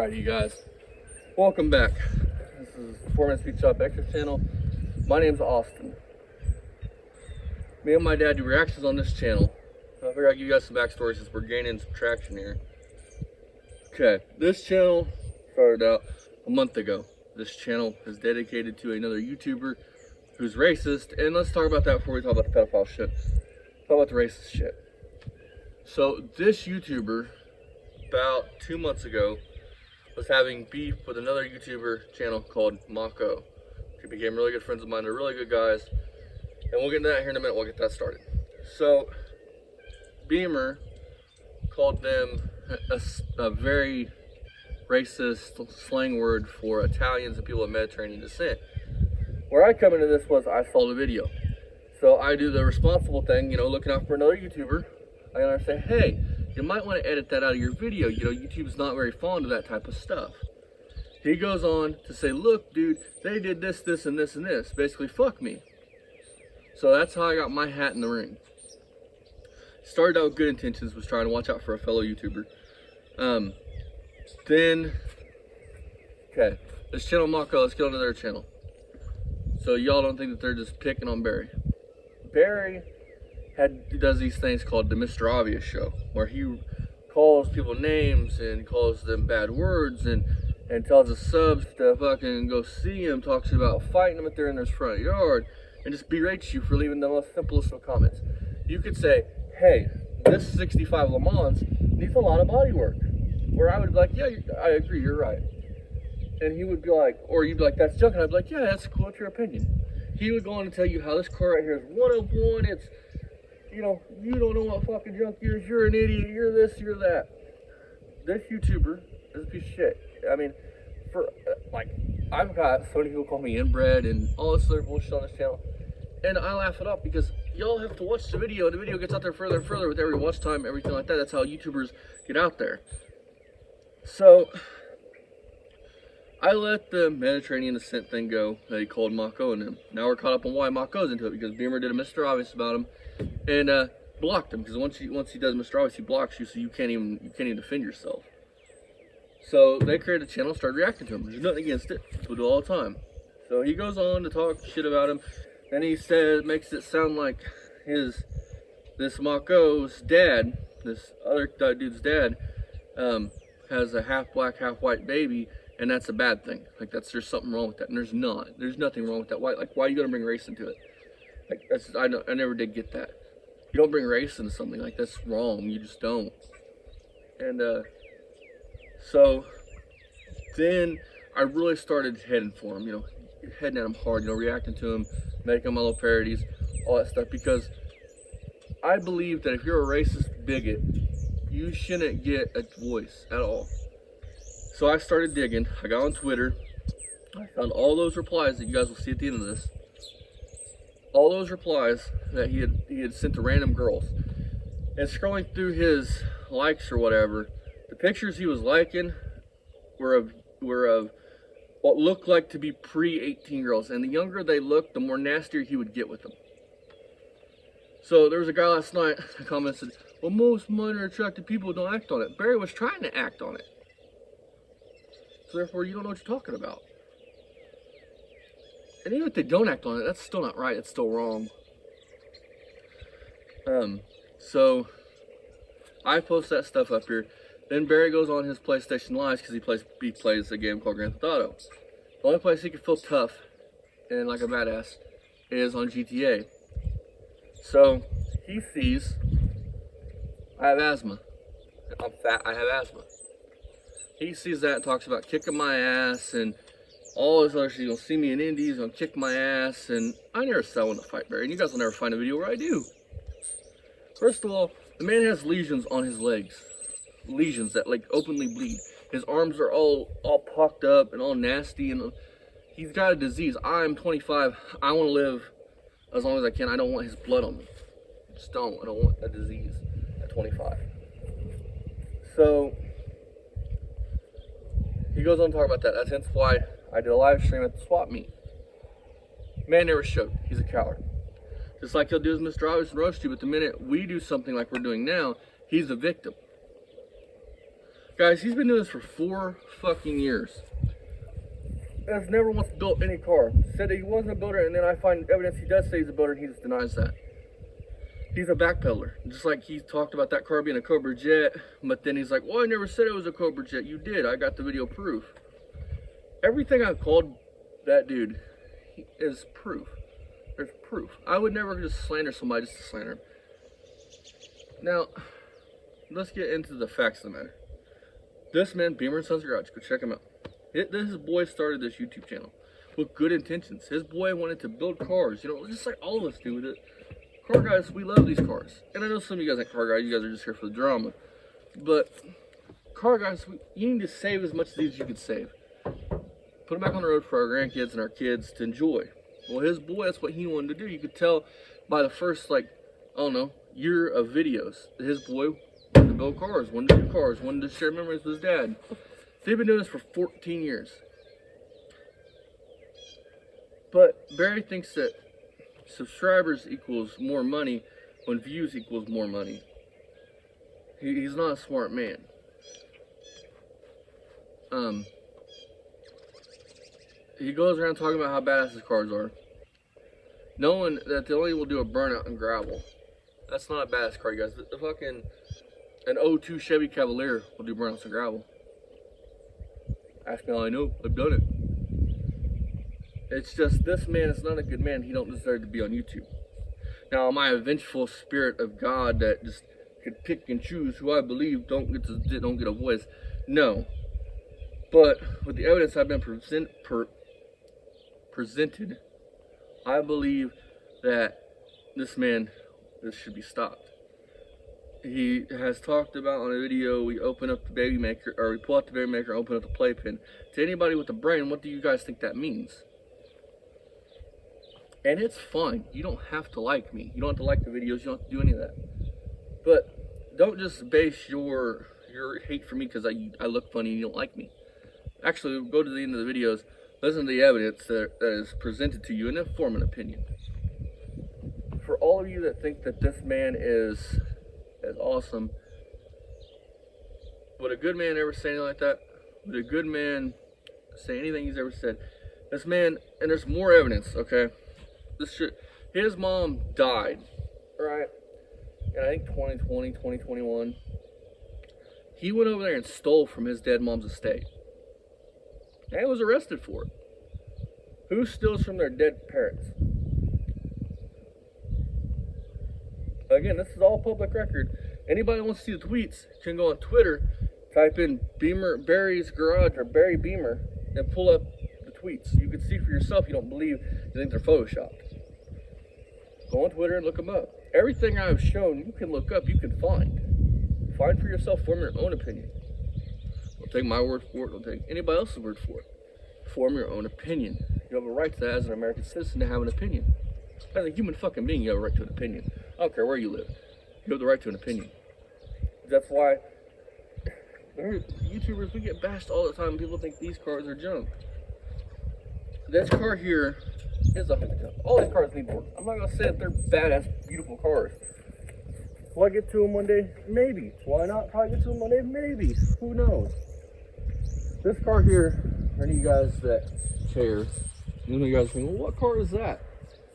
Alright, you guys, welcome back. This is 4 Minutes Pizza Shop Extra channel. My name's Austin. Me and my dad do reactions on this channel. I figured I'd give you guys some backstory since we're gaining some traction here. Okay, this channel started out a month ago. This channel is dedicated to another YouTuber who's racist, and let's talk about that before we talk about the pedophile shit. Talk about the racist shit. So this YouTuber, about 2 months ago, was having beef with another YouTuber channel called Mako. They became really good friends of mine. They're really good guys. And we'll get into that here in a minute. We'll get that started. So, Beamer called them a very racist slang word for Italians and people of Mediterranean descent. Where I come into this was I saw the video. So I do the responsible thing, looking out for another YouTuber. I gotta say, hey, you might want to edit that out of your video. YouTube's not very fond of that type of stuff. He goes on to say, look, dude, they did this, this, and this, and this. Basically, fuck me. So that's how I got my hat in the ring. Started out with good intentions, was trying to watch out for a fellow YouTuber. Okay, this channel Mako, let's get on to their channel. So y'all don't think that they're just picking on Barry. Barry does these things called the Mr. Obvious show, where he calls people names and calls them bad words and tells the subs to fucking go see him, talks about fighting them if they're in his front yard, and just berates you for leaving the most simplest of comments. You could say, hey, this 65 Le Mans needs a lot of body work. Where I would be like, yeah, I agree, you're right. And he would be like, or you'd be like, that's junk. And I'd be like, yeah, that's cool, it's your opinion. He would go on and tell you how this car right here is one of one, it's, you don't know what fucking junk is, you're an idiot, you're this, you're that. This YouTuber is a piece of shit. I mean, I've got so many people call me inbred and all this other bullshit on this channel. And I laugh it up because y'all have to watch the video, and the video gets out there further and further with every watch time, everything like that. That's how YouTubers get out there. So, I let the Mediterranean descent thing go that he called Mako and him. Now we're caught up on why Mako's into it, because Beamer did a Mr. Obvious about him and blocked him, because once he does Mr. Obvious, he blocks you, so you can't even defend yourself. So they created a channel and started reacting to him. There's nothing against it. We do it all the time. So he goes on to talk shit about him, and he makes it sound like this Mako's dad, this other dude's dad, has a half black, half white baby, and that's a bad thing. Like, there's something wrong with that, and there's not. There's nothing wrong with that. Why are you gonna bring race into it? Like, I never did get that. You don't bring race into something. Like, that's wrong. You just don't. And so then I really started heading for him. Heading at him hard. Reacting to him, making my little parodies, all that stuff, because I believe that if you're a racist bigot, you shouldn't get a voice at all. So I started digging. I got on Twitter. I found all those replies that you guys will see at the end of this. All those replies that he had sent to random girls. And scrolling through his likes or whatever, the pictures he was liking were of what looked like to be pre-18 girls. And the younger they looked, the more nastier he would get with them. So there was a guy last night that commented, well, most minor attractive people don't act on it. Barry was trying to act on it. So therefore, you don't know what you're talking about. And even if they don't act on it, that's still not right. It's still wrong. So I post that stuff up here. Then Barry goes on his PlayStation Lives because he plays a game called Grand Theft Auto. The only place he can feel tough and like a badass is on GTA. So he sees I have asthma. I'm fat. I have asthma. He sees that and talks about kicking my ass and all this other shit. He's gonna see me in Indies, gonna kick my ass, and I never sell in a fight, Barry. And you guys will never find a video where I do. First of all, the man has lesions on his legs. Lesions that like openly bleed. His arms are all pucked up and all nasty, and he's got a disease. I'm 25. I want to live as long as I can. I don't want his blood on me. I just don't. I don't want a disease at 25. So he goes on to talk about that. That's hence why I did a live stream at the swap meet. Man never showed. He's a coward. Just like he'll do his Mr. Obvious and roast you, but the minute we do something like we're doing now, he's a victim. Guys, he's been doing this for 4 fucking years. Has never once built any car. Said that he wasn't a builder, and then I find evidence he does say he's a builder, and he just denies that. He's a backpedaler. Just like he talked about that car being a Cobra Jet, but then he's like, well, I never said it was a Cobra Jet. You did. I got the video proof. Everything I've called that dude is proof. There's proof. I would never just slander somebody just to slander him. Now, let's get into the facts of the matter. This man, Beamer & Sons Garage, go check him out. His boy started this YouTube channel with good intentions. His boy wanted to build cars, you know, just like all of us do with it. Car guys, we love these cars. And I know some of you guys aren't car guys, you guys are just here for the drama. But car guys, you need to save as much of these as you can save. Put them back on the road for our grandkids and our kids to enjoy. Well, his boy, that's what he wanted to do. You could tell by the first, like, I don't know, year of videos that his boy wanted to build cars, wanted to do cars, wanted to share memories with his dad. They've been doing this for 14 years. But Barry thinks that subscribers equals more money when views equals more money. He's not a smart man. He goes around talking about how badass his cars are, knowing that they only will do a burnout and gravel. That's not a badass car, guys. The fucking an 02 Chevy Cavalier will do burnouts and gravel. Ask me how I know. I've done it. It's just this man is not a good man. He don't deserve to be on YouTube. Now, am I a vengeful spirit of God that just could pick and choose who I believe don't get a voice? No. But with the evidence I've been presented, I believe that this should be stopped. He has talked about on a video, we open up the baby maker, or we pull out the baby maker and open up the playpen. To anybody with a brain, what do you guys think that means? And it's fine. You don't have to like me. You don't have to like the videos. You don't have to do any of that. But don't just base your hate for me because I look funny and you don't like me. Actually, go to the end of the videos, listen to the evidence that is presented to you, and then form an opinion. For all of you that think that this man is awesome, would a good man ever say anything like that? Would a good man say anything he's ever said? This man, and there's more evidence, okay? His mom died, right? And I think 2020, 2021. He went over there and stole from his dead mom's estate. And was arrested for it. Who steals from their dead parents? Again, this is all public record. Anybody wants to see the tweets can go on Twitter, type in Barry's Garage or Barry Beamer, and pull up the tweets. You can see for yourself. You don't believe, you think they're photoshopped. Go on Twitter and look them up. Everything I've shown, you can look up, you can find. Find for yourself, form your own opinion. Don't take my word for it, don't take anybody else's word for it. Form your own opinion. You have a right to that as an American citizen to have an opinion. As a human fucking being, you have a right to an opinion. I don't care where you live. You have the right to an opinion. That's why YouTubers, we get bashed all the time. People think these cars are junk. This car here is up in the junk. All these cars need work. I'm not going to say that they're badass, beautiful cars. Will I get to them one day? Maybe. Why not? Probably get to them one day? Maybe. Who knows? This car here, for any of you guys that care, you guys think, well, what car is that?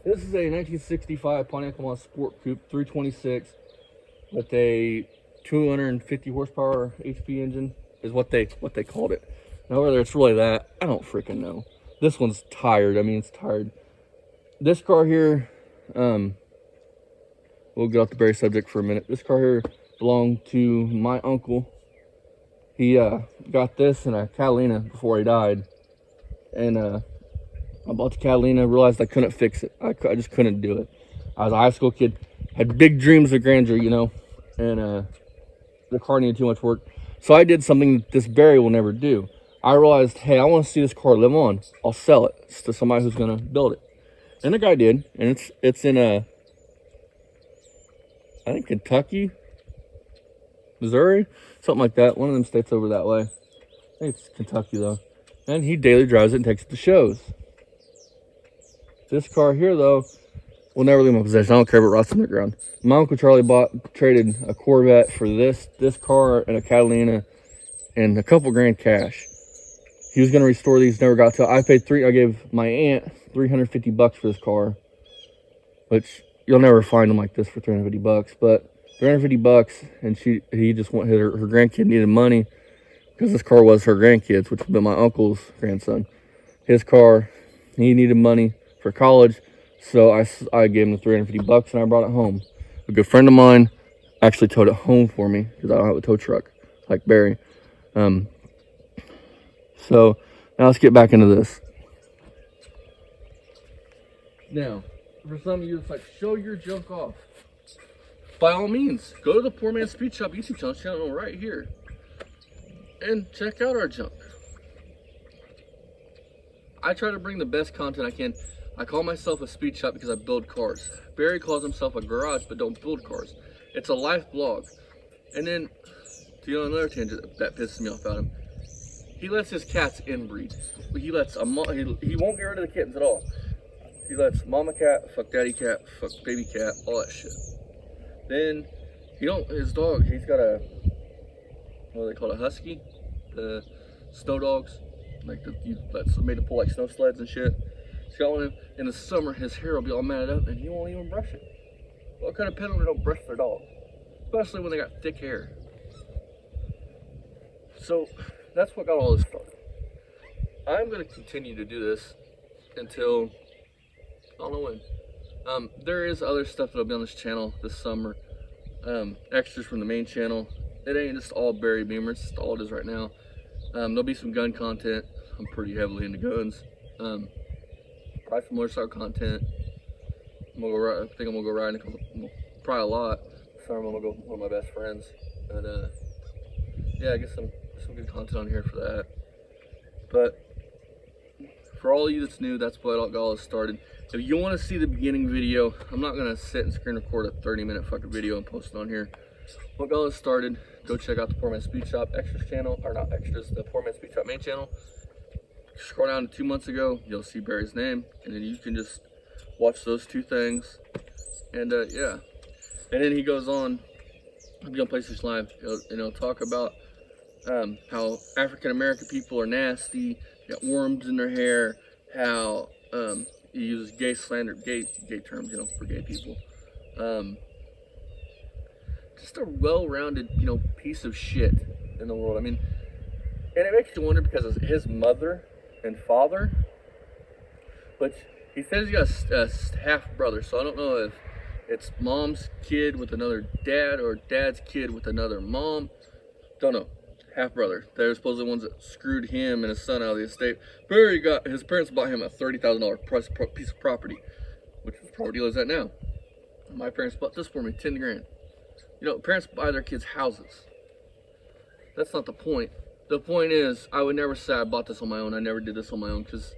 This is a 1965 Pontiac LeMans Sport Coupe 326 with a 250 horsepower HP engine is what they called it. Now whether it's really that, I don't freaking know. This one's tired. I mean, it's tired. This car here, we'll get off the Barry subject for a minute. This car here belonged to my uncle. He got this in a Catalina before he died, and I bought the Catalina, realized I couldn't fix it. I just couldn't do it. I was a high school kid, had big dreams of grandeur, you know, and the car needed too much work. So I did something this Barry will never do. I realized, hey, I want to see this car live on. I'll sell it to somebody who's going to build it. And the guy did, and it's in I think Kentucky, Missouri, something like that. One of them states over that way. I think it's Kentucky, though. And he daily drives it and takes it to shows. This car here, though, will never leave my possession. I don't care if it rots on the ground. My Uncle Charlie traded a Corvette for this car and a Catalina and a couple grand cash. He was gonna restore these, never got to. I gave my aunt $350 for this car, which you'll never find them like this for $350. But $350, and he just wanted her grandkid needed money because this car was her grandkid's, which would be my uncle's grandson. His car, he needed money for college, so I gave him the $350 and I brought it home. A good friend of mine actually towed it home for me because I don't have a tow truck like Barry. So now let's get back into this. Now, for some of you, it's like, show your junk off. By all means, go to the Poor Man's Speed Shop YouTube channel right here and check out our junk. I try to bring the best content I can. I call myself a speed shop because I build cars. Barry calls himself a garage but don't build cars. It's a life blog. And then, to go on another tangent that pisses me off about him, he lets his cats inbreed. He won't get rid of the kittens at all. He lets mama cat, fuck daddy cat, fuck baby cat, all that shit. Then, his dog, he's got a, what do they call it, a husky? The snow dogs, like that's made to pull like snow sleds and shit. He's got one of them. In the summer, his hair will be all matted up and he won't even brush it. What kind of pet owner don't brush their dog? Especially when they got thick hair. So, that's what got all this started. I'm going to continue to do this until, I don't know when. There is other stuff that'll be on this channel this summer. Extras from the main channel. It ain't just all Barry Beamer, it's just all it is right now. There'll be some gun content. I'm pretty heavily into guns. Probably some motorcycle content. I think I'm gonna go riding probably a lot. Summer I'm gonna go with one of my best friends. And yeah, get some good content on here for that. But for all of you that's new, that's what got all this started. If you want to see the beginning video, I'm not gonna sit and screen record a 30-minute fucking video and post it on here. What got this started, go check out the Poor Man's Speed Shop extras channel, or not extras, the Poor Man's Speed Shop main channel. Scroll down to 2 months ago, you'll see Barry's name, and then you can just watch those two things. And yeah, and then he goes on, he'll be on PlayStation Live, and he'll talk about how African American people are nasty, got worms in their hair, how he uses gay slander, gay terms, you know, for gay people. Just a well-rounded, you know, piece of shit in the world. I mean, and it makes you wonder because of his mother and father, which he says he got a half brother, so I don't know if it's mom's kid with another dad or dad's kid with another mom. Don't know. Half brother. They're supposedly the ones that screwed him and his son out of the estate. Barry got, his parents bought him a $30,000 piece of property, which is property he lives at now. My parents bought this for me, 10 grand. You know, parents buy their kids houses. That's not the point. The point is, I would never say I bought this on my own. I never did this on my own because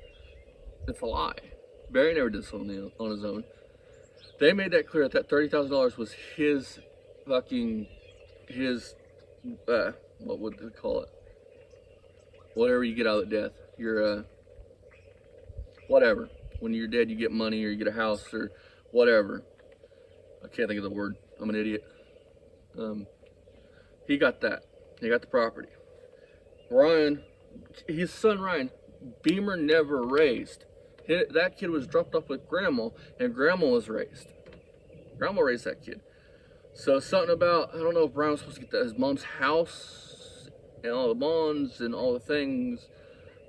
it's a lie. Barry never did this on his own. They made that clear that $30,000 was his fucking, what would they call it? Whatever you get out of death. Your, whatever. When you're dead, you get money or you get a house or whatever. I can't think of the word. I'm an idiot. He got that. He got the property. Ryan, his son Ryan, Beamer never raised. That kid was dropped off with grandma, and grandma was raised. Grandma raised that kid. So something about, I don't know if Brian was supposed to get his mom's house and all the bonds and all the things,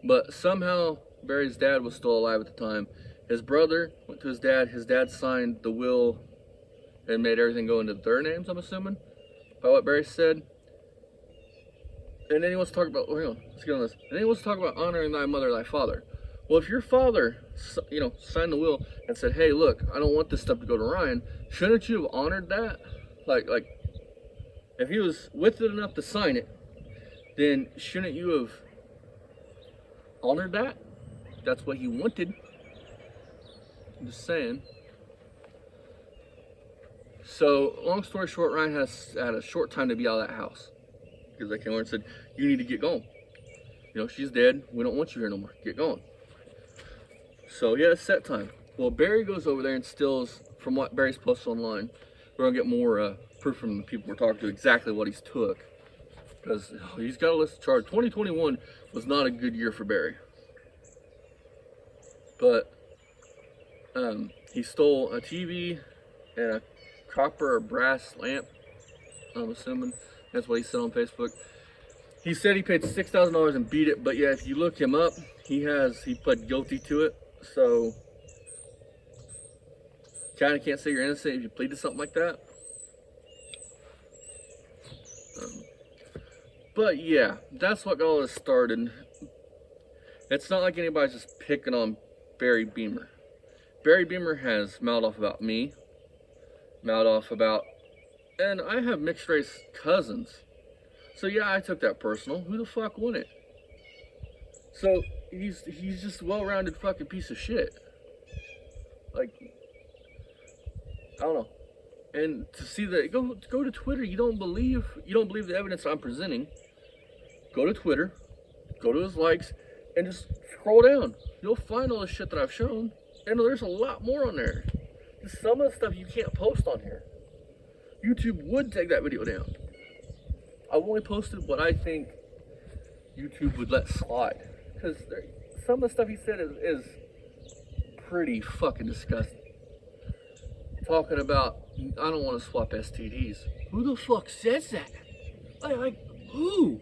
but somehow Barry's dad was still alive at the time. His brother went to his dad signed the will and made everything go into their names, I'm assuming, by what Barry said. And then he wants to talk about, hang on, let's get on this. And then he wants to talk about honoring thy mother, thy father. Well, if your father, you know, signed the will and said, hey, look, I don't want this stuff to go to Ryan, shouldn't you have honored that? Like, if he was with it enough to sign it, then shouldn't you have honored that? That's what he wanted. I'm just saying. So, long story short, Ryan had a short time to be out of that house. Because they came over and said, you need to get going. You know, she's dead. We don't want you here no more. Get going. So he had a set time. Well, Barry goes over there and steals, from what Barry's posted online. We're going to get more proof from the people we're talking to exactly what he's took. because he's got a list charge. 2021 was not a good year for Barry, but he stole a TV and a copper or brass lamp. I'm assuming that's what he said on Facebook. He said he paid $6,000 and beat it, but yeah, if you look him up, he pled guilty to it. So kind of can't say you're innocent if you plead to something like that. But yeah, that's what got all this started. It's not like anybody's just picking on Barry Beamer. Barry Beamer has mouthed off about me, mouthed off about, and I have mixed race cousins. So yeah, I took that personal. Who the fuck wouldn't? So he's just a well-rounded fucking piece of shit. Like, I don't know. And to see that, go to Twitter. You don't believe the evidence I'm presenting. Go to Twitter, go to his likes, and just scroll down. You'll find all the shit that I've shown, and there's a lot more on there. Just some of the stuff you can't post on here. YouTube would take that video down. I've only posted what I think YouTube would let slide, because some of the stuff he said is pretty fucking disgusting. Talking about, I don't want to swap STDs. Who the fuck says that? Like who?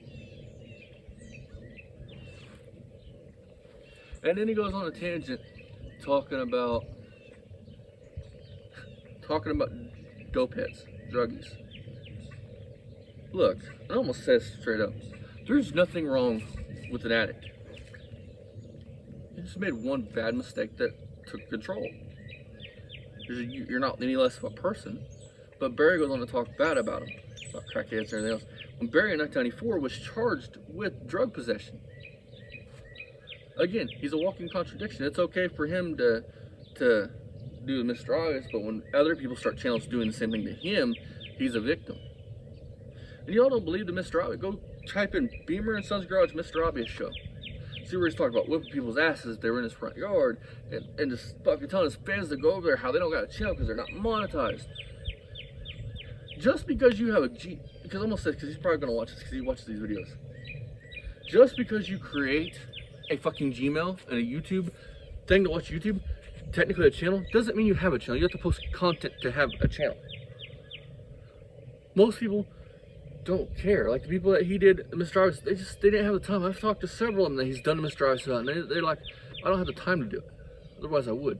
And then he goes on a tangent talking about dope heads, druggies. Look, I almost said straight up, there's nothing wrong with an addict. You just made one bad mistake that took control. You're not any less of a person. But Barry goes on to talk bad about him, about crackheads and everything else. When Barry in 1994 was charged with drug possession. Again, he's a walking contradiction. It's okay for him to do Mr. Obvious, but when other people start channels doing the same thing to him, he's a victim. And y'all don't believe the Mr. Obvious? Go type in Beamer and Sons Garage Mr. Obvious show. See where he's talking about whipping people's asses. They were in his front yard and just fucking telling his fans to go over there how they don't got a channel because they're not monetized. Just because you have because I almost said, because he's probably gonna watch this because he watches these videos. Just because you create a fucking Gmail and a YouTube thing to watch YouTube, technically a channel, doesn't mean you have a channel. You have to post content to have a channel. Most people don't care. Like the people that he did Mr. Obvious, they didn't have the time. I've talked to several of them that he's done Mr. Obvious about, and they're like, I don't have the time to do it. Otherwise I would.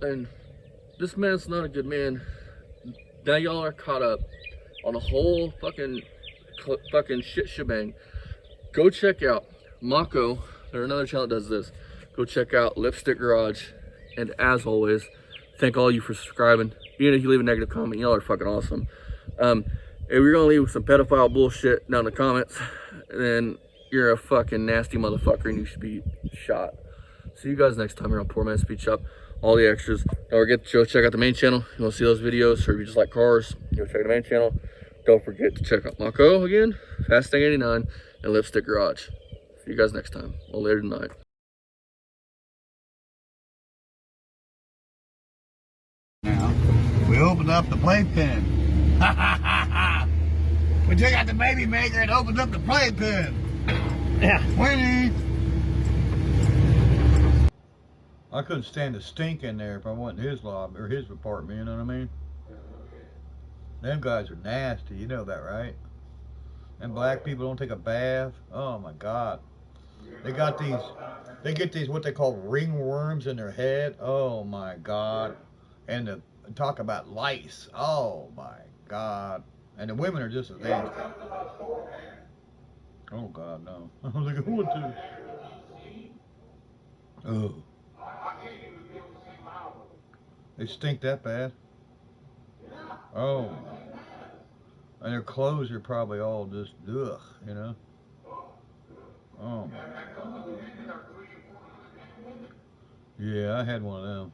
And this man's not a good man. Now y'all are caught up on a whole fucking shit shebang. Go check out Mako. There's another channel that does this. Go check out Lipstick Garage. And as always, thank all of you for subscribing. Even if you leave a negative comment, y'all are fucking awesome. If you're gonna leave some pedophile bullshit down in the comments, then you're a fucking nasty motherfucker and you should be shot. See you guys next time here on Poor Man's Speed Shop. All the extras. Don't forget to check out the main channel. You want to see those videos, or if you just like cars, go check out the main channel. Don't forget to check out Mako again, Fast Thing 89, and Lipstick Garage. See you guys next time, or later tonight. Now, we opened up the playpen. We took out the baby maker and opened up the playpen. Yeah. Winnie! I couldn't stand the stink in there if I went in his lobby or his apartment, you know what I mean? Them guys are nasty, you know that, right? And black people don't take a bath. Oh my God. They get these what they call ringworms in their head. Oh my God. And to talk about lice. Oh my God. And the women are just as nasty. Oh God, no. I was like, who would do? Oh. They stink that bad? Oh. And their clothes are probably all just, ugh, you know? Oh my God. Yeah, I had one of them.